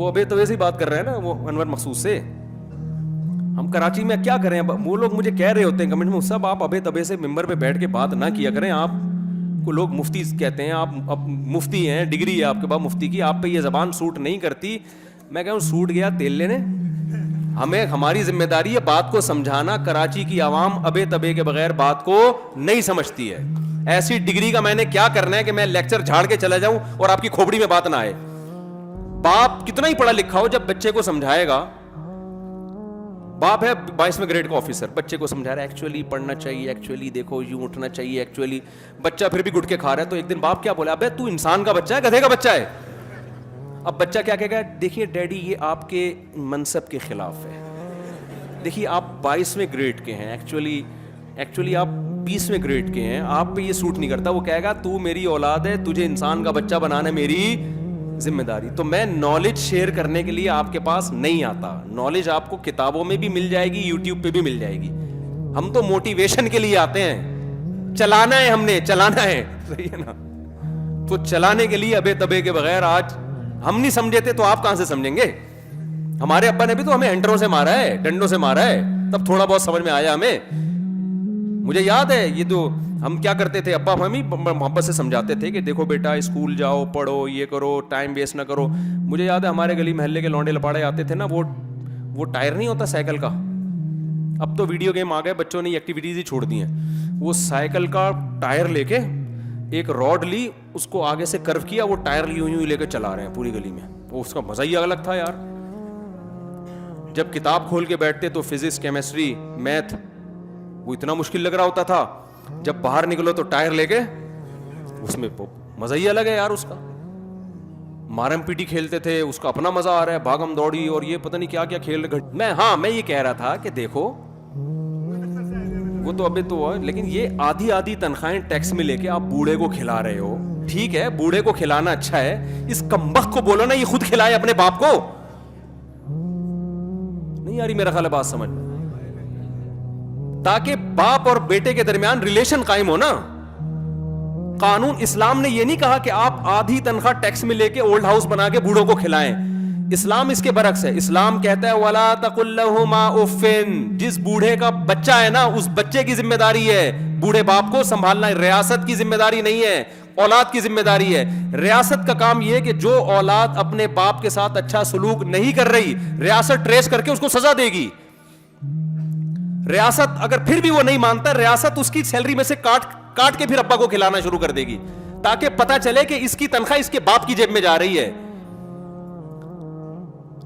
وہ ابے توے سے بات کر رہے ہیں نا, وہ انور مخصوص سے. ہم کراچی میں کیا کریں, وہ لوگ مجھے کہہ رہے ہوتے ہیں کمنٹ میں, صاحب آپ ابے تبے سے ممبر پہ بیٹھ کے بات نہ کیا کریں, آپ کو لوگ مفتی کہتے ہیں, آپ اب مفتی ہیں, ڈگری ہے آپ کے پاس مفتی کی, آپ پہ یہ زبان سوٹ نہیں کرتی. میں کہوں سوٹ گیا تیل لینے, ہمیں ہماری ذمہ داری ہے بات کو سمجھانا. کراچی کی عوام ابے تبے کے بغیر بات کو نہیں سمجھتی ہے. ایسی ڈگری کا میں نے کیا کرنا ہے کہ میں لیکچر جھاڑ کے چلا جاؤں اور آپ کی کھوپڑی میں بات نہ آئے. باپ کتنا ہی پڑھا لکھا ہو, جب بچے کو سمجھائے گا, باپ ہے 22ویں گریڈ کا آفیسر, بچے کو سمجھا رہا ہے ایکچولی پڑھنا چاہیے, ایکچولی دیکھو یوں اٹھنا چاہیے, ایکچولی بچہ پھر بھی گٹکے کھا رہا ہے. تو ایک دن باپ کیا بولا, ابے تو انسان کا بچہ ہے گدھے کا بچہ ہے. اب بچہ کیا کہے گا, دیکھیے ڈیڈی یہ آپ کے منصب کے خلاف ہے, دیکھیے آپ 22ویں گریڈ کے ہیں, ایکچولی آپ 20ویں گریڈ کے ہیں, آپ پہ یہ سوٹ نہیں کرتا. وہ کہے گا تو میری اولاد ہے, تجھے انسان کا بچہ بنانا میری ذمہ داری. تو میں نالج شیئر کرنے کے لیے آپ کے پاس نہیں آتا. نالج آپ کو کتابوں میں بھی مل جائے گی, یوٹیوب پہ بھی مل جائے گی. ہم تو موٹیویشن کے لیے آتے ہیں, چلانا ہے, ہم نے چلانا ہے, صحیح ہے نا. تو چلانے کے لیے ابے تبے کے بغیر آج ہم نہیں سمجھے تھے تو آپ کہاں سے سمجھیں گے. ہمارے ابا نے بھی تو ہمیں ہینٹروں سے مارا ہے, ڈنڈوں سے مارا ہے, تب تھوڑا بہت سمجھ میں آیا ہمیں. مجھے یاد ہے یہ تو ہم کیا کرتے تھے, ابا ہمیں محبت سے سمجھاتے تھے کہ دیکھو بیٹا اسکول جاؤ, پڑھو, یہ کرو, ٹائم ویسٹ نہ کرو. مجھے یاد ہے ہمارے گلی محلے کے لونڈے لپاڑے آتے تھے نا, وہ ٹائر نہیں ہوتا سائیکل کا, اب تو ویڈیو گیم آ گئے, بچوں نے ایکٹیویٹیز ہی چھوڑ دی ہیں. وہ سائیکل کا ٹائر لے کے ایک راڈ لی, اس کو آگے سے کرو کیا, وہ ٹائر یوں لے کے چلا رہے ہیں پوری گلی میں. وہ اس کا مزہ ہی الگ تھا یار. جب کتاب کھول کے بیٹھتے تو فزکس, کیمسٹری, میتھ وہ اتنا مشکل لگ رہا ہوتا تھا, جب باہر نکلو تو ٹائر لے کے, اس میں مزہ ہی الگ ہے یار. اس کا مارم پیٹی کھیلتے تھے, اس کا اپنا مزہ آ رہا ہے, بھاگم دوڑی اور یہ پتہ نہیں کیا کیا کھیل. میں یہ کہہ رہا تھا کہ دیکھو وہ تو ابھی تو ہے, لیکن یہ آدھی تنخواہیں ٹیکس میں لے کے آپ بوڑھے کو کھلا رہے ہو. ٹھیک ہے بوڑھے کو کھلانا اچھا ہے, اس کمبخت کو بولو نا یہ خود کھلائے اپنے باپ کو. نہیں یاری میرا خیال ہے بات سمجھ, تاکہ باپ اور بیٹے کے درمیان ریلیشن قائم ہو نا. قانون اسلام نے یہ نہیں کہا کہ آپ آدھی تنخواہ ٹیکس میں لے کے اولڈ ہاؤس بنا کے بوڑھوں کو کھلائیں. اسلام اس کے برعکس ہے. اسلام کہتا ہے وَلَا تَقُلْ لَهُمَا اُفٍّ, جس بوڑھے کا بچہ ہے نا اس بچے کی ذمہ داری ہے بوڑھے باپ کو سنبھالنا. ریاست کی ذمہ داری نہیں ہے, اولاد کی ذمہ داری ہے. ریاست کا کام یہ کہ جو اولاد اپنے باپ کے ساتھ اچھا سلوک نہیں کر رہی, ریاست ٹریس کر کے اس کو سزا دے گی. ریاست اگر پھر بھی وہ نہیں مانتا, ریاست اس کی سیلری میں سے کاٹ کے پھر ابا کو کھلانا شروع کر دے گی, تاکہ پتا چلے کہ اس کی تنخواہ اس کے باپ کی جیب میں جا رہی ہے.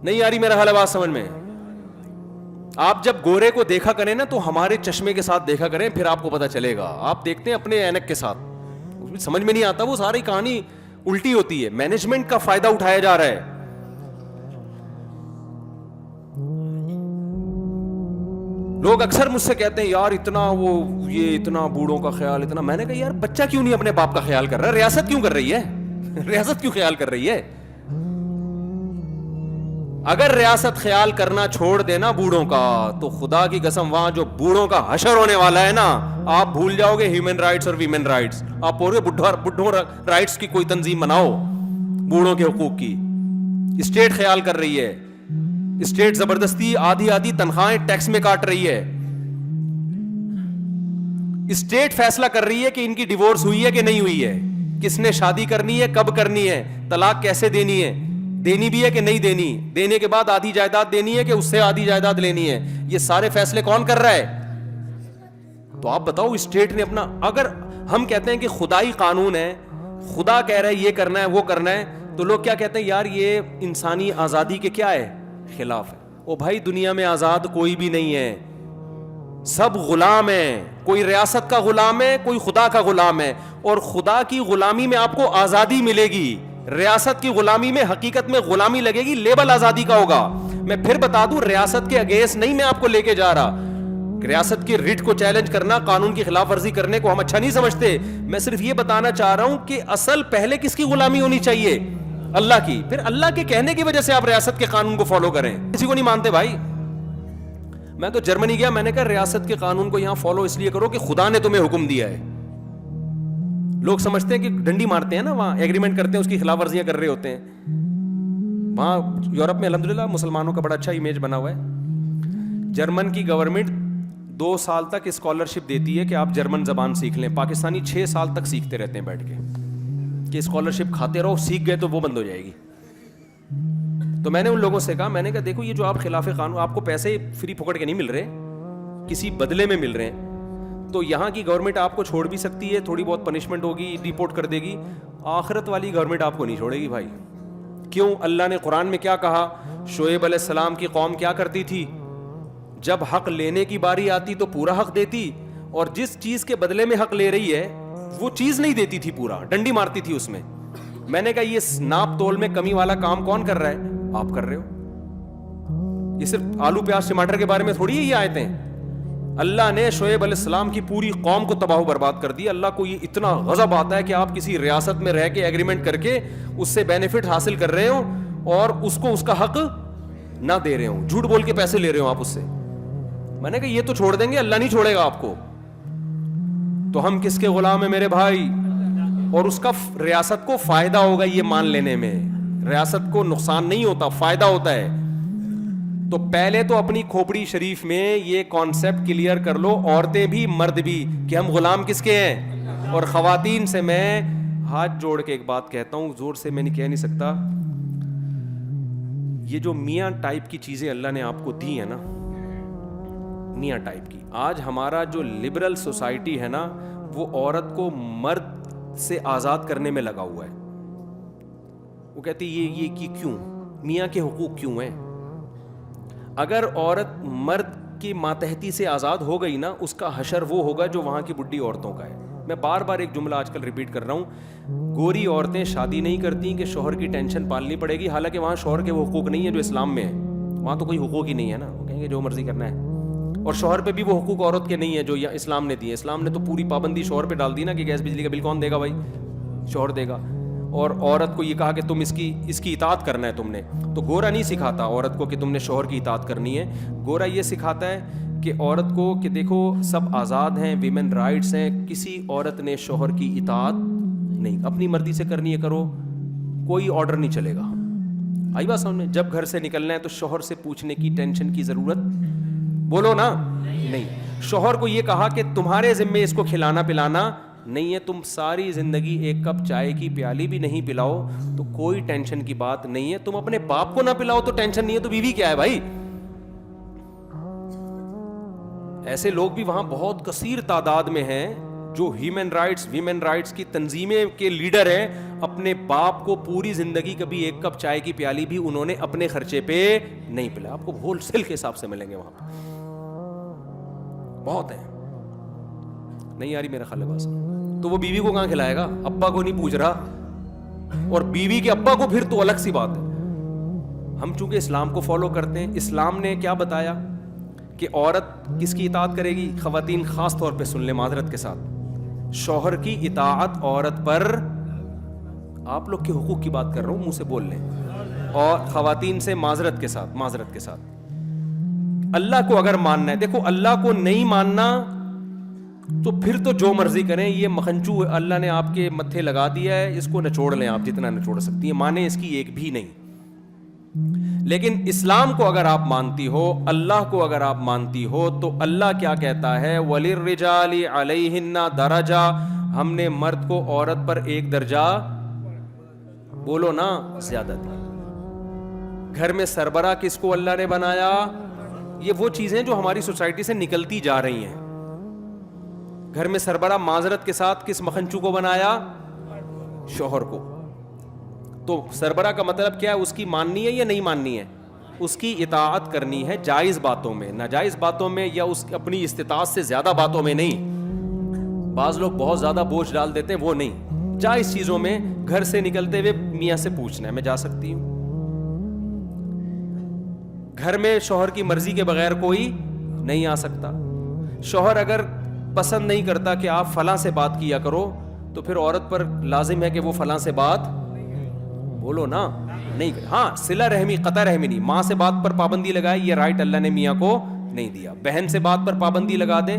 نہیں آ رہی میرا حال بات سمجھ میں. آپ جب گورے کو دیکھا کریں نا تو ہمارے چشمے کے ساتھ دیکھا کریں, پھر آپ کو پتا چلے گا. آپ دیکھتے ہیں اپنے اینک کے ساتھ, سمجھ میں نہیں آتا, وہ ساری کہانی الٹی ہوتی ہے. مینجمنٹ کا فائدہ اٹھایا جا رہا ہے. لوگ اکثر مجھ سے کہتے ہیں یار اتنا بوڑھوں کا خیال اتنا. میں نے کہا یار بچہ کیوں نہیں اپنے باپ کا خیال کر رہا, ریاست کیوں کر رہی ہے, ریاست کیوں خیال کر رہی ہے. اگر ریاست خیال کرنا چھوڑ دینا بوڑھوں کا تو خدا کی قسم وہاں جو بوڑھوں کا حشر ہونے والا ہے نا, آپ بھول جاؤ گے ہیومن رائٹس اور ویمن رائٹس. آپ پورے بڈھوں رائٹس کی کوئی تنظیم بناؤ, بوڑھوں کے حقوق کی. اسٹیٹ خیال کر رہی ہے, اسٹیٹ زبردستی آدھی تنخواہیں ٹیکس میں کاٹ رہی ہے. اسٹیٹ فیصلہ کر رہی ہے کہ ان کی ڈیورس ہوئی ہے کہ نہیں ہوئی ہے, کس نے شادی کرنی ہے, کب کرنی ہے, طلاق کیسے دینی ہے, دینی بھی ہے کہ نہیں دینی, دینے کے بعد آدھی جائیداد دینی ہے کہ اس سے آدھی جائیداد لینی ہے. یہ سارے فیصلے کون کر رہا ہے؟ تو آپ بتاؤ اسٹیٹ نے اپنا. اگر ہم کہتے ہیں کہ خدائی قانون ہے, خدا کہہ رہا ہے یہ کرنا ہے وہ کرنا ہے, تو لوگ کیا کہتے ہیں یار یہ انسانی آزادی کے کیا ہے, خلاف ہے. او بھائی دنیا میں آزاد کوئی بھی نہیں ہے, سب غلام ہیں. کوئی ریاست کا غلام ہے, کوئی خدا کا غلام ہے. اور خدا کی غلامی میں آپ کو آزادی ملے گی, ریاست کی غلامی میں حقیقت میں غلامی لگے گی, لیبل آزادی کا ہوگا. میں پھر بتا دوں ریاست کے اگینسٹ نہیں میں آپ کو لے کے جا رہا. ریاست کی ریٹ کو چیلنج کرنا, قانون کی خلاف ورزی کرنے کو ہم اچھا نہیں سمجھتے. میں صرف یہ بتانا چاہ رہا ہوں کہ اصل پہلے کس کی غلامی ہونی چاہیے, اللہ کی. پھر اللہ کے کہنے کی وجہ سے آپ ریاست کے قانون کو فالو کریں. کسی کو نہیں مانتے بھائی. میں تو جرمنی گیا, میں نے کہا ریاست کے قانون کو یہاں فالو اس لیے کرو کہ خدا نے تمہیں حکم دیا ہے. لوگ سمجھتے ہیں کہ ڈنڈی مارتے ہیں نا, وہاں ایگریمنٹ کرتے ہیں, اس کی خلاف ورزیاں کر رہے ہوتے ہیں. وہاں یورپ میں الحمدللہ مسلمانوں کا بڑا اچھا امیج بنا ہوا ہے. جرمن کی گورنمنٹ 2 سال تک اسکالرشپ دیتی ہے کہ آپ جرمن زبان سیکھ لیں. پاکستانی 6 سال تک سیکھتے رہتے ہیں بیٹھ کے کہ اسکالرشپ کھاتے رہو, سیکھ گئے تو وہ بند ہو جائے گی. تو میں نے ان لوگوں سے کہا, میں نے کہا دیکھو یہ جو آپ خلاف قانون, آپ کو پیسے فری پکڑ کے نہیں مل رہے, کسی بدلے میں مل رہے ہیں, تو یہاں کی گورنمنٹ آپ کو چھوڑ بھی سکتی ہے, تھوڑی بہت پنشمنٹ ہوگی, ڈیپورٹ کر دے گی. آخرت والی گورنمنٹ آپ کو نہیں چھوڑے گی بھائی. کیوں؟ اللہ نے قرآن میں کیا کہا, شعیب علیہ السلام کی قوم کیا کرتی تھی, جب حق لینے کی باری آتی تو پورا حق دیتی, اور جس چیز کے بدلے میں حق لے رہی ہے وہ چیز نہیں دیتی تھی, پورا ڈنڈی مارتی تھی اس میں. میں نے کہا یہ ناپ تول میں کمی والا کام کون کر رہا ہے؟ آپ کر رہے ہو. یہ صرف آلو پیاز ٹماٹر کے بارے میں تھوڑی ہے یہ آیتیں. اللہ نے شعیب علیہ السلام کی پوری قوم کو تباہ و برباد کر دی. اللہ کو یہ اتنا غضب آتا ہے کہ آپ کسی ریاست میں رہ کے ایگریمنٹ کر کے اس سے بینیفٹ حاصل کر رہے ہو اور اس کو اس کا حق نہ دے رہے ہو, جھوٹ بول کے پیسے لے رہے ہو آپ اس سے. میں نے کہا یہ تو چھوڑ دیں گے, اللہ نہیں چھوڑے گا آپ کو. تو ہم کس کے غلام ہیں میرے بھائی؟ اور اس کا ریاست کو فائدہ ہوگا یہ مان لینے میں, ریاست کو نقصان نہیں ہوتا, فائدہ ہوتا ہے. تو پہلے تو اپنی کھوپڑی شریف میں یہ کانسیپٹ کلیئر کر لو, عورتیں بھی مرد بھی, کہ ہم غلام کس کے ہیں. اور خواتین سے میں ہاتھ جوڑ کے ایک بات کہتا ہوں, زور سے میں نہیں کہہ نہیں سکتا, یہ جو میاں ٹائپ کی چیزیں اللہ نے آپ کو دی ہیں نا, میاں ٹائپ کی, آج ہمارا جو لبرل سوسائٹی ہے نا وہ عورت کو مرد سے آزاد کرنے میں لگا ہوا ہے. وہ کہتی یہ کیوں, میاں کے حقوق کیوں ہیں؟ اگر عورت مرد کی ماتحتی سے آزاد ہو گئی نا, اس کا حشر وہ ہوگا جو وہاں کی بڈھی عورتوں کا ہے. میں بار بار ایک جملہ آج کل ریپیٹ کر رہا ہوں, گوری عورتیں شادی نہیں کرتی کہ شوہر کی ٹینشن پالنی پڑے گی, حالانکہ وہاں شوہر کے وہ حقوق نہیں ہیں جو اسلام میں ہے. وہاں تو کوئی حقوق ہی نہیں ہے نا, وہ کہیں گے جو مرضی کرنا ہے. اور شوہر پہ بھی وہ حقوق عورت کے نہیں ہیں جو اسلام نے دیے. اسلام نے تو پوری پابندی شوہر پہ ڈال دی نا کہ گیس بجلی کا بل کون دے گا بھائی, شوہر دے گا. اور عورت کو یہ کہا کہ تم اس کی اطاعت کرنا ہے تم نے. تو گورا نہیں سکھاتا عورت کو کہ تم نے شوہر کی اطاعت کرنی ہے. گورا یہ سکھاتا ہے کہ عورت کو کہ دیکھو سب آزاد ہیں, ویمن رائٹس ہیں, کسی عورت نے شوہر کی اطاعت نہیں, اپنی مرضی سے کرنی ہے کرو, کوئی آرڈر نہیں چلے گا. آئی بات سمجھ میں؟ جب گھر سے نکلنا ہے تو شوہر سے پوچھنے کی ٹینشن کی ضرورت, بولو نا, نہیں. شوہر کو یہ کہا کہ تمہارے ذمے اس کو کھلانا پلانا نہیں ہے, تم ساری زندگی ایک کپ چائے کی پیالی بھی نہیں پلاؤ تو کوئی ٹینشن کی بات نہیں ہے. تم اپنے باپ کو نہ پلاؤ تو ٹینشن نہیں ہے, تو بیوی کیا ہے بھائی؟ ایسے لوگ بھی وہاں بہت کثیر تعداد میں ہیں جو ہیومن رائٹس ویمن رائٹس کی تنظیمیں کے لیڈر ہیں. اپنے باپ کو پوری زندگی کبھی ایک کپ چائے کی پیالی بھی انہوں نے اپنے خرچے پہ نہیں پلایا. آپ کو ہول سیل کے حساب سے ملیں گے وہاں پہ, بہت ہیں. نہیں آ رہی میرا خیال ہے بس. تو وہ بیوی کو کہاں کھلائے گا؟ ابا کو نہیں پوچھ رہا, اور بیوی کے ابا کو پھر تو الگ سی بات ہے. ہم چونکہ اسلام کو فالو کرتے ہیں, اسلام نے کیا بتایا کہ عورت کس کی اطاعت کرے گی؟ خواتین خاص طور پہ سن لیں معذرت کے ساتھ, شوہر کی اطاعت عورت پر, آپ لوگ کے حقوق کی بات کر رہا ہوں, منہ سے بول لیں, اور خواتین سے معذرت کے ساتھ اللہ کو اگر ماننا ہے, دیکھو اللہ کو نہیں ماننا تو پھر تو جو مرضی کریں, یہ مکھنچو اللہ نے آپ کے متھے لگا دیا ہے, اس کو نچوڑ لیں آپ جتنا نچوڑ سکتی ہیں, مانیں اس کی ایک بھی نہیں. لیکن اسلام کو اگر آپ مانتی ہو, اللہ کو اگر آپ مانتی ہو, تو اللہ کیا کہتا ہے؟ وَلِلرِّجَالِ عَلَيْهِنَّ دَرَجَةٌ, ہم نے مرد کو عورت پر ایک درجہ, بولو نا, زیادہ دیا. گھر میں سربراہ کس کو اللہ نے بنایا؟ یہ وہ چیزیں جو ہماری سوسائٹی سے نکلتی جا رہی ہیں. گھر میں سربراہ معذرت کے ساتھ کس مکھنچو کو بنایا؟ شوہر کو. تو سربراہ کا مطلب کیا ہے؟ اس کی ماننی ہے یا نہیں ماننی ہے؟ اس کی اطاعت کرنی ہے جائز باتوں میں, ناجائز باتوں میں یا اس اپنی استطاعت سے زیادہ باتوں میں نہیں. بعض لوگ بہت زیادہ بوجھ ڈال دیتے ہیں, وہ نہیں. جائز چیزوں میں گھر سے نکلتے ہوئے میاں سے پوچھنا ہے میں جا سکتی ہوں. گھر میں شوہر کی مرضی کے بغیر کوئی نہیں آ سکتا. شوہر اگر پسند نہیں کرتا کہ آپ فلاں سے بات کیا کرو, تو پھر عورت پر لازم ہے کہ وہ فلاں سے بات, بولو نا, نہیں. ہاں صلہ رحمی, قطع رحمی نہیں, ماں سے بات پر پابندی لگائے, یہ رائٹ اللہ نے میاں کو نہیں دیا. بہن سے بات پر پابندی لگا دیں,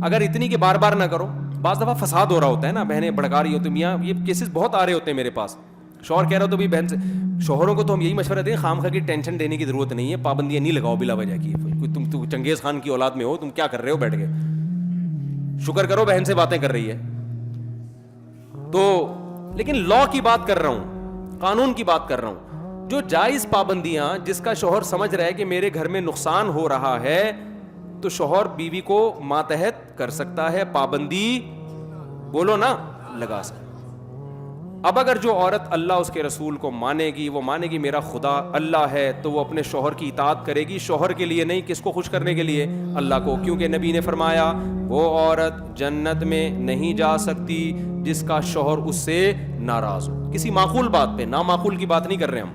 اگر اتنی کہ بار بار نہ کرو. بعض دفعہ فساد ہو رہا ہوتا ہے نا, بہنیں بھڑکا رہی ہوتی, میاں یہ کیسز بہت آ رہے ہوتے ہیں میرے پاس, شوہر کہہ رہا ہو تو بھی بہن سے, شوہروں کو تو ہم یہی مشورہ دیں خام خواہ کی ٹینشن دینے کی ضرورت نہیں ہے, پابندیاں نہیں لگاؤ بلا وجہ کی. تم چنگیز خان کی اولاد میں ہو, تم کیا کر رہے ہو بیٹھ کے, شکر کرو بہن سے باتیں کر رہی ہے تو. لیکن لا کی بات کر رہا ہوں, قانون کی بات کر رہا ہوں. جو جائز پابندیاں جس کا شوہر سمجھ رہا ہے کہ میرے گھر میں نقصان ہو رہا ہے, تو شوہر بیوی کو ماتحت کر سکتا ہے, پابندی بولو نا لگا سکتا. اب اگر جو عورت اللہ اس کے رسول کو مانے گی, وہ مانے گی میرا خدا اللہ ہے, تو وہ اپنے شوہر کی اطاعت کرے گی, شوہر کے لیے نہیں, کس کو خوش کرنے کے لیے, اللہ کو. کیونکہ نبی نے فرمایا وہ عورت جنت میں نہیں جا سکتی جس کا شوہر اس سے ناراض ہو. کسی معقول بات پہ, نامعقول کی بات نہیں کر رہے ہم.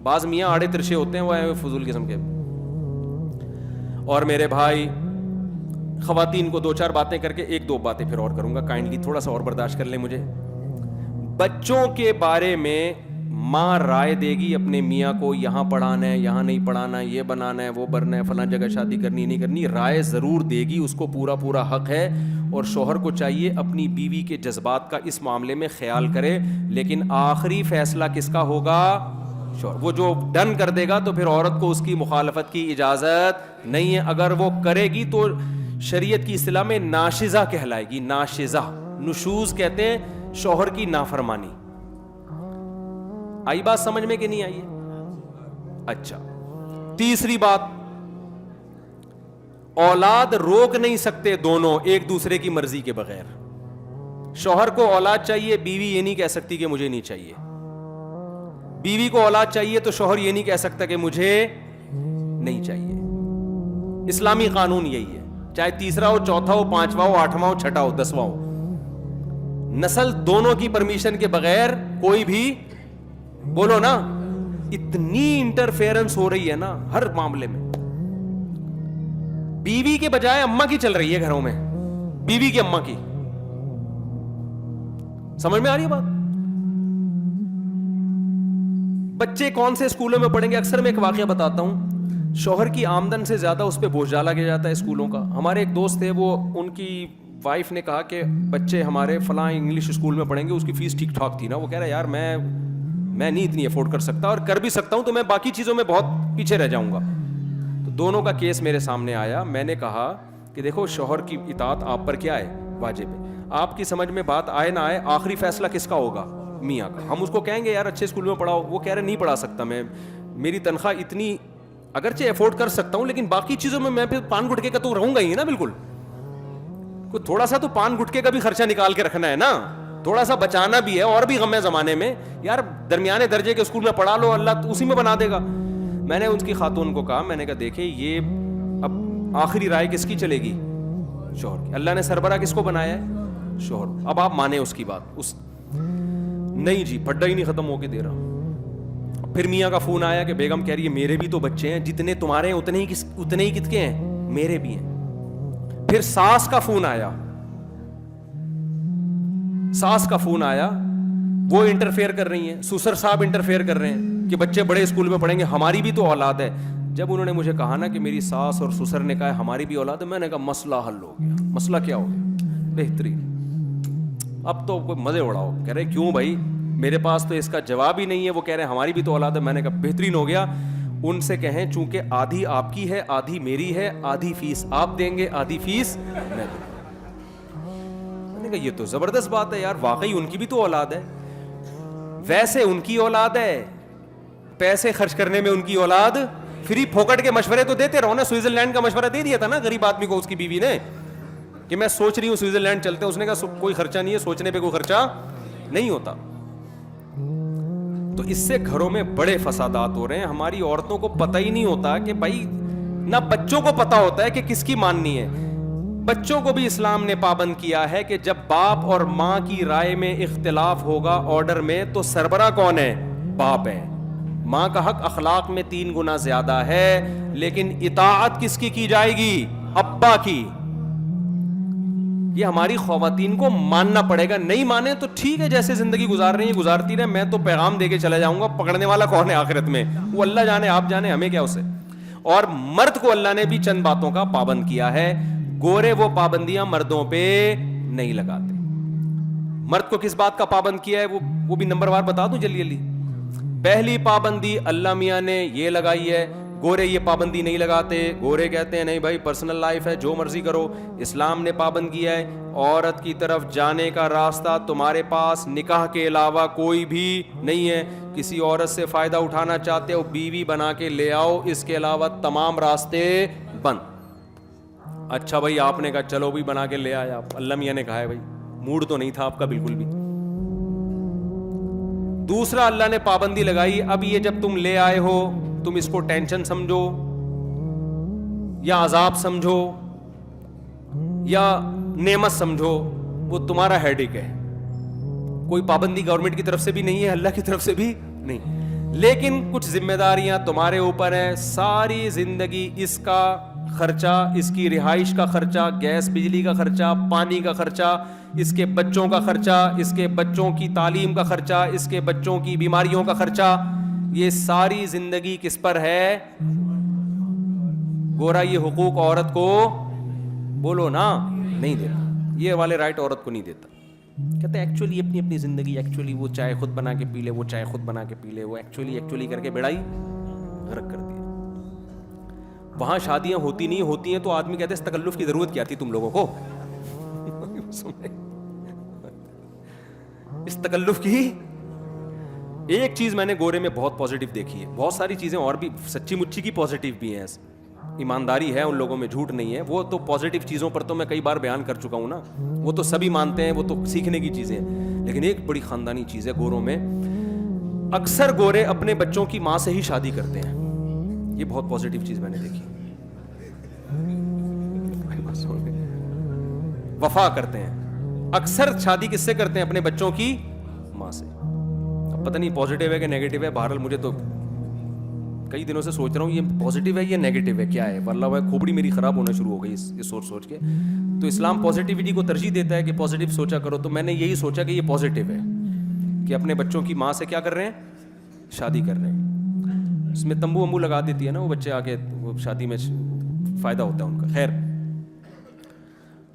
بعض میاں آڑے ترشے ہوتے ہیں, وہ فضول قسم کے. اور میرے بھائی, خواتین کو 2-4 باتیں کر کے 1-2 باتیں پھر اور کروں گا, کائنڈلی تھوڑا سا اور برداشت کر لیں مجھے. بچوں کے بارے میں ماں رائے دے گی اپنے میاں کو, یہاں پڑھانا ہے, یہاں نہیں پڑھانا, یہ بنانا ہے, وہ بننا ہے, فلاں جگہ شادی کرنی نہیں کرنی, رائے ضرور دے گی, اس کو پورا حق ہے. اور شوہر کو چاہیے اپنی بیوی کے جذبات کا اس معاملے میں خیال کرے, لیکن آخری فیصلہ کس کا ہوگا, شوہر. وہ جو ڈن کر دے گا تو پھر عورت کو اس کی مخالفت کی اجازت نہیں ہے. اگر وہ کرے گی تو شریعت کی اصطلاح میں ناشزہ کہلائے گی, ناشزہ. نشوز کہتے ہیں شوہر کی نافرمانی. آئی بات سمجھ میں کہ نہیں آئی ہے؟ اچھا, تیسری بات, اولاد روک نہیں سکتے دونوں ایک دوسرے کی مرضی کے بغیر. شوہر کو اولاد چاہیے, بیوی یہ نہیں کہہ سکتی کہ مجھے نہیں چاہیے. بیوی کو اولاد چاہیے تو شوہر یہ نہیں کہہ سکتا کہ مجھے نہیں چاہیے. اسلامی قانون یہی ہے, چاہے تیسرا ہو, چوتھا ہو, 5واں ہو, 8واں ہو, 6واں ہو, 10واں ہو. نسل دونوں کی پرمیشن کے بغیر کوئی بھی, بولو نا. اتنی انٹرفیئرنس ہو رہی ہے نا ہر معاملے میں. بیوی کے بجائے اماں کی چل رہی ہے گھروں میں, بیوی کی اماں کی. سمجھ میں آ رہی ہے بات؟ بچے کون سے اسکولوں میں پڑھیں گے؟ اکثر میں ایک واقعہ بتاتا ہوں, شوہر کی آمدن سے زیادہ اس پہ بوجھ ڈالا گیا جاتا ہے اسکولوں کا. ہمارے ایک دوست تھے, وہ ان کی وائف نے کہا کہ بچے ہمارے فلاں انگلش اسکول میں پڑھیں گے, اس کی فیس ٹھیک ٹھاک تھی نا. وہ کہہ رہا ہے یار میں نہیں اتنی افورڈ کر سکتا, اور کر بھی سکتا ہوں تو میں باقی چیزوں میں بہت پیچھے رہ جاؤں گا. تو دونوں کا کیس میرے سامنے آیا. میں نے کہا کہ دیکھو شوہر کی اطاعت آپ پر کیا ہے, واجب ہے. آپ کی سمجھ میں بات آئے نہ آئے, آخری فیصلہ کس کا ہوگا, میاں کا. ہم اس کو کہیں گے یار اچھے اسکول میں پڑھاؤ, وہ کہہ رہے نہیں پڑھا سکتا میں, میری تنخواہ اتنی, اگرچہ افورڈ کر سکتا ہوں لیکن باقی چیزوں میں پھر پان گٹکے کا تو رہوں گا ہی نا. بالکل, کوئی تھوڑا سا تو پان گٹکے کا بھی خرچہ نکال کے رکھنا ہے نا, تھوڑا سا بچانا بھی ہے. اور بھی غم ہے زمانے میں یار, درمیانے درجے کے اسکول میں پڑھا لو, اللہ اسی میں بنا دے گا. میں نے ان کی خاتون کو کہا, میں نے کہا دیکھیں یہ اب آخری رائے کس کی چلے گی, شوہر کی. اللہ نے سربراہ کس کو بنایا ہے, شوہر. اب آپ مانیں اس کی بات. اس نہیں جی, پھڈا ہی نہیں ختم ہو کے دے رہا. پھر میاں کا فون آیا کہ بیگم کہہ رہی ہے میرے بھی تو بچے ہیں, جتنے تمہارے ہیں اتنے ہی کت کے ہیں, میرے بھی ہیں. پھر ساس کا فون آیا, وہ انٹرفیئر کر رہی ہیں, سسر صاحب انٹرفیئر کر رہے ہیں کہ بچے بڑے اسکول میں پڑھیں گے, ہماری بھی تو اولاد ہے. جب انہوں نے مجھے کہا نا کہ میری ساس اور سسر نے کہا ہماری بھی اولاد ہے, میں نے کہا مسئلہ حل ہو گیا. مسئلہ کیا ہو گیا؟ بہترین. اب تو کوئی مزے اڑاؤ. کہہ رہے کیوں بھائی, میرے پاس تو اس کا جواب ہی نہیں ہے. وہ کہہ رہے ہیں ہماری بھی تو اولاد ہے. میں نے کہا بہترین ہو گیا. ان سے کہیں چونکہ آدھی آپ کی ہے, آدھی میری ہے, آدھی فیس آپ دیں گے, آدھی فیس میں دوں گا. میں نے کہا یہ تو زبردست بات ہے یار, واقعی ان کی بھی تو اولاد ہے. ویسے ان کی اولاد ہے, پیسے خرچ کرنے میں ان کی اولاد, فری پھوکٹ کے مشورے تو دیتے رہو نا. سوئٹزرلینڈ کا مشورہ دے دیا تھا نا غریب آدمی کو اس کی بیوی نے کہ میں سوچ رہی ہوں سوئٹزرلینڈ چلتے ہیں. اس نے کہا کوئی خرچہ نہیں ہے, سوچنے پہ کوئی خرچہ نہیں ہوتا. تو اس سے گھروں میں بڑے فسادات ہو رہے ہیں. ہماری عورتوں کو پتہ ہی نہیں ہوتا کہ بھائی, نہ بچوں کو پتہ ہوتا ہے کہ کس کی ماننی ہے. بچوں کو بھی اسلام نے پابند کیا ہے کہ جب باپ اور ماں کی رائے میں اختلاف ہوگا آرڈر میں, تو سربراہ کون ہے, باپ ہے. ماں کا حق اخلاق میں 3 گنا زیادہ ہے, لیکن اطاعت کس کی جائے گی, ابا کی. یہ ہماری خواتین کو ماننا پڑے گا. نہیں مانے تو ٹھیک ہے, جیسے زندگی گزار رہی ہیں گزارتی رہے, میں تو پیغام دے کے چلا جاؤں گا. پکڑنے والا کون ہے آخرت میں, وہ اللہ جانے, آپ جانے, ہمیں کیا اسے. اور مرد کو اللہ نے بھی چند باتوں کا پابند کیا ہے. گورے وہ پابندیاں مردوں پہ نہیں لگاتے. مرد کو کس بات کا پابند کیا ہے وہ بھی نمبر وار بتا دوں جلدی جلدی. پہلی پابندی اللہ میاں نے یہ لگائی ہے, گورے یہ پابندی نہیں لگاتے. گورے کہتے ہیں نہیں بھائی پرسنل لائف ہے, جو مرضی کرو. اسلام نے پابند کیا ہے عورت کی طرف جانے کا راستہ تمہارے پاس نکاح کے علاوہ کوئی بھی نہیں ہے. کسی عورت سے فائدہ اٹھانا چاہتے ہو بیوی بنا کے لے آؤ, اس کے علاوہ تمام راستے بند. اچھا بھائی آپ نے کہا چلو بھی بنا کے لے آیا, اللہ میاں نے کہا ہے بھائی موڈ تو نہیں تھا آپ کا بالکل بھی. دوسرا اللہ نے پابندی لگائی, اب یہ جب تم لے آئے ہو تم اس کو ٹینشن سمجھو یا عذاب سمجھو یا نعمت سمجھو, وہ تمہارا ہیڈیک ہے. کوئی پابندی گورنمنٹ کی طرف سے بھی نہیں ہے, اللہ کی طرف سے بھی نہیں, لیکن کچھ ذمہ داریاں تمہارے اوپر ہیں. ساری زندگی اس کا خرچہ, اس کی رہائش کا خرچہ, گیس بجلی کا خرچہ, پانی کا خرچہ, اس کے بچوں کا خرچہ, اس کے بچوں کی تعلیم کا خرچہ, اس کے بچوں کی بیماریوں کا خرچہ, یہ ساری زندگی کس پر ہے؟ گورا یہ حقوق عورت کو بولو نا نہیں دیتا, یہ والے رائٹ عورت کو نہیں دیتا. کہتے ہیں ایکچولی اپنی اپنی زندگی, ایکچولی وہ چائے خود بنا کے پی لے, وہ چائے خود بنا کے پی لے, وہ ایکچولی کر کے بیڑائی غرق کر دیا. وہاں شادیاں ہوتی نہیں, ہوتی ہیں تو آدمی کہتے ہیں اس تکلف کی ضرورت کیا تھی تم لوگوں کو, اس تکلف کی. ایک چیز میں نے گورے میں بہت پازیٹیو دیکھی ہے, بہت ساری چیزیں اور بھی سچی مچی کی پازیٹیو بھی ہیں, ایمانداری ہے ان لوگوں میں, جھوٹ نہیں ہے. وہ تو پازیٹیو چیزوں پر تو میں کئی بار بیان کر چکا ہوں نا, وہ تو سبھی مانتے ہیں, وہ تو سیکھنے کی چیزیں ہیں. لیکن ایک بڑی خاندانی چیز ہے گوروں میں, اکثر گورے اپنے بچوں کی ماں سے ہی شادی کرتے ہیں. یہ بہت پازیٹیو چیز میں نے دیکھی. وفا کرتے ہیں, اکثر شادی کس سے کرتے ہیں؟ اپنے بچوں کی ماں سے. اب پتہ نہیں پازیٹیو ہے کہ نیگیٹو ہے, بہرحال مجھے تو کئی دنوں سے سوچ رہا ہوں یہ پازیٹیو ہے یا نیگیٹو ہے, کیا ہے. واللہ وہ کھوپڑی میری خراب ہونا شروع ہو گئی اس سوچ کے. تو اسلام پازیٹیوٹی کو ترجیح دیتا ہے کہ پازیٹیو سوچا کرو, تو میں نے یہی سوچا کہ یہ پازیٹیو ہے کہ اپنے بچوں کی ماں سے کیا کر رہے ہیں؟ شادی کر رہے ہیں. اس میں تمبو ومبو لگا دیتی ہے نا وہ بچے, آ کے وہ شادی میں فائدہ ہوتا ہے ان کا. خیر,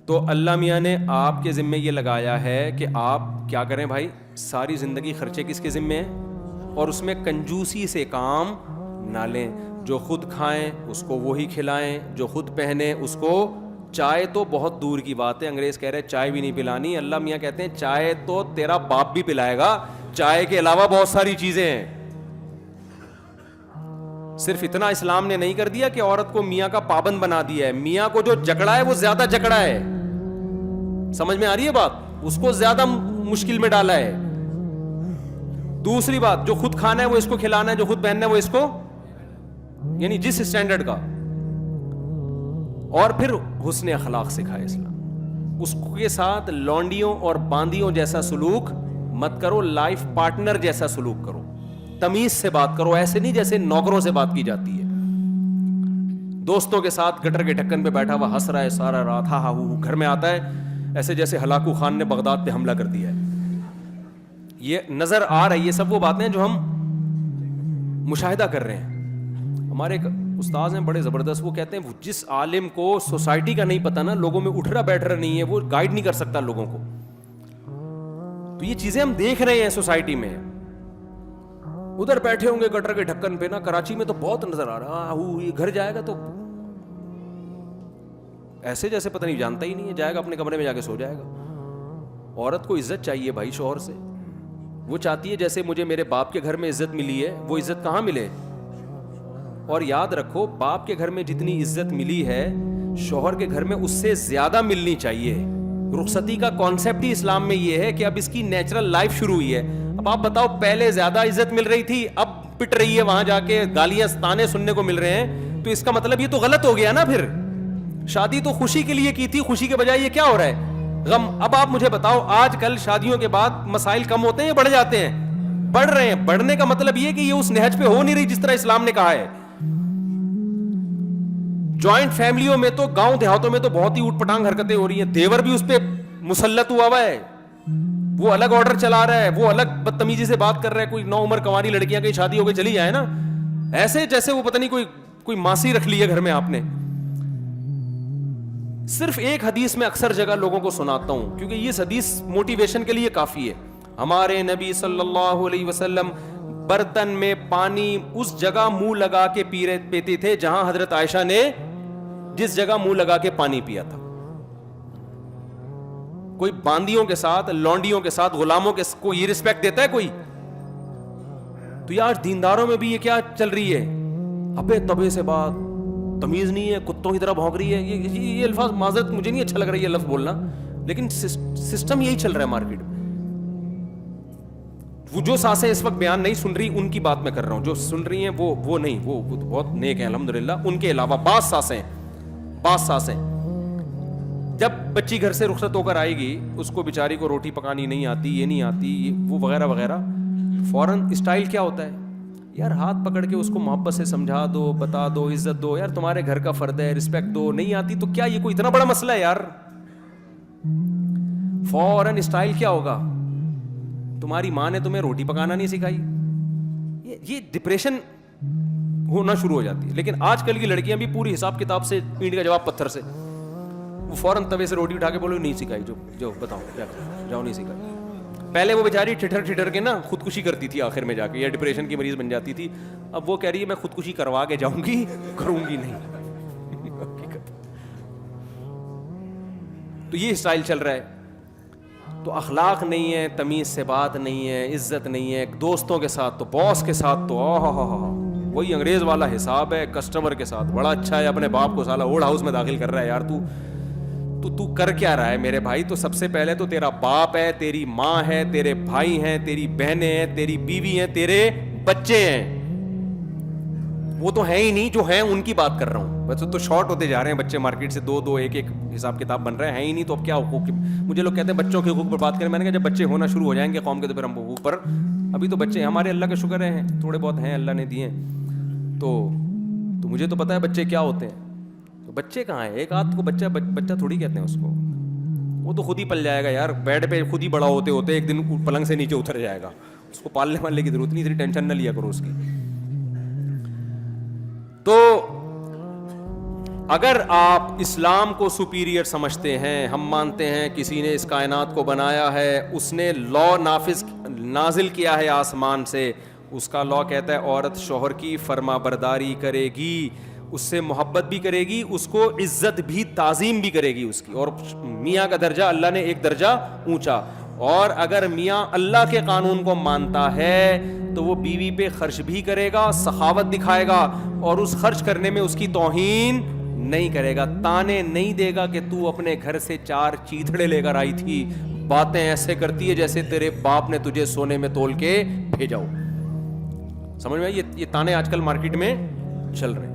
تو اللہ میاں نے آپ کے ذمے یہ لگایا ہے کہ آپ کیا کریں بھائی, ساری زندگی خرچے کس کے ذمے ہیں, اور اس میں کنجوسی سے کام نہ لیں. جو خود کھائیں اس کو وہی کھلائیں, جو خود پہنیں اس کو. چائے تو بہت دور کی بات ہے, انگریز کہہ رہے چائے بھی نہیں پلانی, اللہ میاں کہتے ہیں چائے تو تیرا باپ بھی پلائے گا, چائے کے علاوہ بہت ساری چیزیں ہیں. صرف اتنا اسلام نے نہیں کر دیا کہ عورت کو میاں کا پابند بنا دیا ہے, میاں کو جو جکڑا ہے وہ زیادہ جکڑا ہے. سمجھ میں آ رہی ہے بات؟ اس کو زیادہ مشکل میں ڈالا ہے. دوسری بات, جو خود کھانا ہے وہ اس کو کھلانا ہے, جو خود پہننا ہے وہ اس کو, یعنی جس اسٹینڈرڈ کا. اور پھر حسن اخلاق سکھائے اسلام, اس کے ساتھ لونڈیوں اور باندیوں جیسا سلوک مت کرو, لائف پارٹنر جیسا سلوک کرو, تمیز سے بات کرو, ایسے نہیں جیسے نوکروں سے بات کی جاتی ہے. دوستوں کے ساتھ گٹر کے ڈھکن پہ بیٹھا ہوا ہنس رہا ہے سارا رات, ہاں ہاں, گھر میں آتا ہے ایسے جیسے ہلاکو خان نے بغداد پہ حملہ کر دیا ہے. یہ نظر آ رہی ہے, سب وہ باتیں جو ہم مشاہدہ کر رہے ہیں. ہمارے ایک استاذ ہیں بڑے زبردست, وہ کہتے ہیں جس عالم کو سوسائٹی کا نہیں پتا نا, لوگوں میں اٹھ رہا بیٹھ رہا نہیں ہے, وہ گائیڈ نہیں کر سکتا لوگوں کو. تو یہ چیزیں ہم دیکھ رہے ہیں سوسائٹی میں. ادھر بیٹھے ہوں گے گٹر کے ڈھکن پہ نا, کراچی میں تو بہت نظر آ رہا ہے, یہ گھر جائے گا تو ایسے جیسے پتہ نہیں جانتا ہی نہیں ہے, جائے گا اپنے کمرے میں جا کے سو جائے گا. عورت کو عزت چاہیے بھائی شوہر سے, وہ چاہتی ہے جیسے مجھے میرے باپ کے گھر میں عزت ملی ہے وہ عزت کہاں ملے. اور یاد رکھو, باپ کے گھر میں جتنی عزت ملی ہے شوہر کے گھر میں اس سے زیادہ ملنی چاہیے. رخصتی کا کانسیپٹ ہی اسلام میں یہ ہے کہ اب اس کی نیچرل لائف شروع ہوئی ہے. اب آپ بتاؤ, پہلے زیادہ عزت مل رہی تھی, اب پٹ رہی ہے, وہاں جا کے گالیاں تانے سننے کو مل رہے ہیں, تو اس کا مطلب یہ تو غلط ہو گیا نا. پھر شادی تو خوشی کے لیے کی تھی, خوشی کے بجائے یہ کیا ہو رہا ہے, غم. اب آپ مجھے بتاؤ, آج کل شادیوں کے بعد مسائل کم ہوتے ہیں یا بڑھ جاتے ہیں؟ بڑھ رہے ہیں. بڑھنے کا مطلب یہ کہ یہ اس نہج پہ ہو نہیں رہی جس طرح اسلام نے کہا ہے. جوائنٹ فیملیوں میں تو, گاؤں دیہاتوں میں تو بہت ہی اوٹ پٹانگ حرکتیں ہو رہی ہیں. دیور بھی اس پہ مسلط ہوا ہے, وہ الگ آرڈر چلا رہا ہے, وہ الگ بدتمیزی سے بات کر رہا ہے. کوئی نو عمر کنواری لڑکیاں کی شادی ہو گئی چلی جائے نا, ایسے جیسے وہ پتہ نہیں کوئی ماسی رکھ لی ہے گھر میں آپ نے. صرف ایک حدیث میں اکثر جگہ لوگوں کو سناتا ہوں کیونکہ یہ حدیث موٹیویشن کے لیے کافی ہے. ہمارے نبی صلی اللہ علیہ وسلم برتن میں پانی اس جگہ منہ لگا کے پیتے تھے جہاں حضرت عائشہ نے جس جگہ منہ لگا کے پانی پیا تھا. کوئی باندیوں کے ساتھ, لونڈیوں کے ساتھ, غلاموں کے کو یہ رسپیکٹ دیتا ہے کوئی؟ تو یہ آج دینداروں میں بھی یہ کیا چل رہی ہے, ابے تبے سے بات, تمیز نہیں ہے, کتوں کی طرح بھونک رہی ہے. یہ الفاظ معذرت مجھے نہیں اچھا لگ رہا ہے یہ لفظ بولنا, لیکن سسٹم یہی چل رہا ہے مارکیٹ میں. وہ جو سانسیں اس وقت بیان نہیں سن رہی ان کی بات میں کر رہا ہوں, جو سن رہی ہیں وہ نہیں, وہ بہت نیک ہیں الحمدللہ. ان کے علاوہ بعض سانسیں جب بچی گھر سے رخصت ہو کر آئے گی, اس کو بیچاری کو روٹی پکانی نہیں آتی, یہ نہیں آتی, وہ وغیرہ وغیرہ, فوراً اسٹائل کیا ہوتا ہے یار, ہاتھ پکڑ کے اس کو محبت سے سمجھا دو, بتا دو, عزت دو, یار تمہارے گھر کا فرد ہے, رسپیکٹ دو. نہیں آتی تو کیا یہ کوئی اتنا بڑا مسئلہ ہے یار؟ فوراً اسٹائل کیا ہوگا, تمہاری ماں نے تمہیں روٹی پکانا نہیں سکھائی. یہ ڈپریشن ہونا شروع ہو جاتی ہے. لیکن آج کل کی لڑکیاں بھی پوری حساب کتاب سے اینٹ کا جواب پتھر سے, وہ فوراً توے سے روٹی اٹھا کے بولو نہیں سکھائی, جو بتاؤ جاؤ نہیں سکھائی. پہلے وہ بیچاری ٹھٹر کے نا خودکشی کرتی تھی آخر میں جا کے, یا ڈپریشن کی مریض بن جاتی تھی. اب وہ کہہ رہی ہے میں خودکشی کروا کے جاؤں گی, کروں گی نہیں. تو یہ اسٹائل چل رہا ہے. تو اخلاق نہیں ہے, تمیز سے بات نہیں ہے, عزت نہیں ہے. دوستوں کے ساتھ تو, باس کے ساتھ تو وہی انگریز والا حساب ہے. کسٹمر کے ساتھ بڑا اچھا ہے, اپنے باپ کو سالا اوڑ ہاؤس میں داخل کر رہا ہے. یار تو کر کیا رہا ہے میرے بھائی؟ تو سب سے پہلے تو تیرا باپ ہے, تیری ماں ہے, تیرے بھائی ہیں, تیری بہنیں ہیں, تیری بیوی ہیں, تیرے بچے ہیں. وہ تو ہیں ہی نہیں, جو ہیں ان کی بات کر رہا ہوں. بس تو شارٹ ہوتے جا رہے ہیں بچے مارکیٹ سے, دو ایک حساب کتاب بن رہے ہیں ہی نہیں. تو اب کیا حقوق؟ مجھے لوگ کہتے ہیں بچوں کے حقوق پر بات کریں. میں نے کہا جب بچے ہونا شروع ہو جائیں گے قوم کے تو پھر ہم حقوق پر, ابھی تو بچے ہمارے اللہ کا شکر ہیں, تھوڑے بہت ہیں اللہ نے دیے. تو مجھے تو پتا ہے بچے کیا ہوتے ہیں. تو بچے کہاں ہیں؟ ایک آدھ کو بچہ تھوڑی کہتے ہیں اس کو, وہ تو خود ہی پل جائے گا یار. بیڈ پہ خود ہی بڑا ہوتے ایک دن پلنگ سے نیچے اتر جائے گا. اس کو پالنے والے کی ضرورت نہیں, اتنی ٹینشن نہ لیا کرو اس کی. تو اگر آپ اسلام کو سپیریئر سمجھتے ہیں, ہم مانتے ہیں کسی نے اس کائنات کو بنایا ہے, اس نے لا نازل کیا ہے آسمان سے. اس کا لا کہتا ہے عورت شوہر کی فرما برداری کرے گی, اس سے محبت بھی کرے گی, اس کو عزت بھی تعظیم بھی کرے گی اس کی. اور میاں کا درجہ اللہ نے ایک درجہ اونچا. اور اگر میاں اللہ کے قانون کو مانتا ہے تو وہ بیوی پہ خرچ بھی کرے گا, سخاوت دکھائے گا, اور اس خرچ کرنے میں اس کی توہین نہیں کرے گا, تانے نہیں دے گا کہ تو اپنے گھر سے 4 چیتڑے لے کر آئی تھی, باتیں ایسے کرتی ہے جیسے تیرے باپ نے تجھے سونے میں تول کے بھیجا ہو. سمجھ میں؟ یہ تانے آج کل مارکیٹ میں چل رہے ہیں.